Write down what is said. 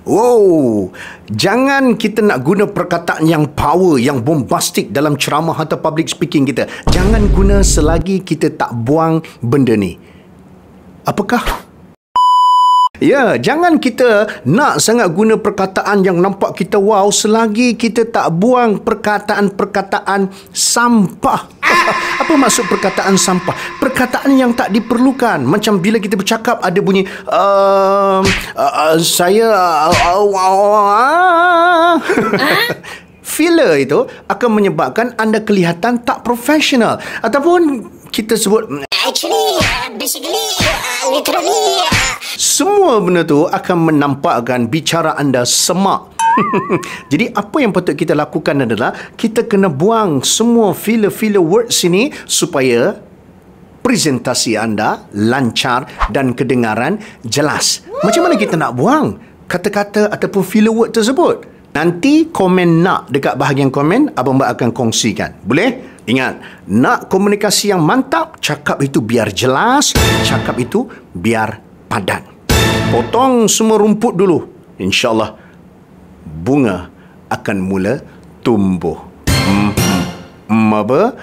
Wow, jangan kita nak guna perkataan yang power, yang bombastik dalam ceramah atau public speaking kita. Jangan guna selagi kita tak buang benda ni. Apakah? Ya, jangan kita nak sangat guna perkataan yang nampak kita wow selagi kita tak buang perkataan-perkataan sampah. Apa maksud perkataan sampah? Perkataan yang tak diperlukan. Macam bila kita bercakap ada bunyi saya filler itu akan menyebabkan anda kelihatan tak profesional. Ataupun kita sebut actually, basically, literally. Semua benda tu akan menampakkan bicara anda semak. Jadi apa yang patut kita lakukan adalah kita kena buang semua filler words ini supaya presentasi anda lancar dan kedengaran jelas. Macam mana kita nak buang kata-kata ataupun filler word tersebut? Nanti komen nak dekat bahagian komen, Abang Mbak akan kongsikan. Boleh? Ingat, nak komunikasi yang mantap, cakap itu biar jelas, cakap itu biar padat. Potong semua rumput dulu. InsyaAllah bunga akan mula tumbuh. Apa?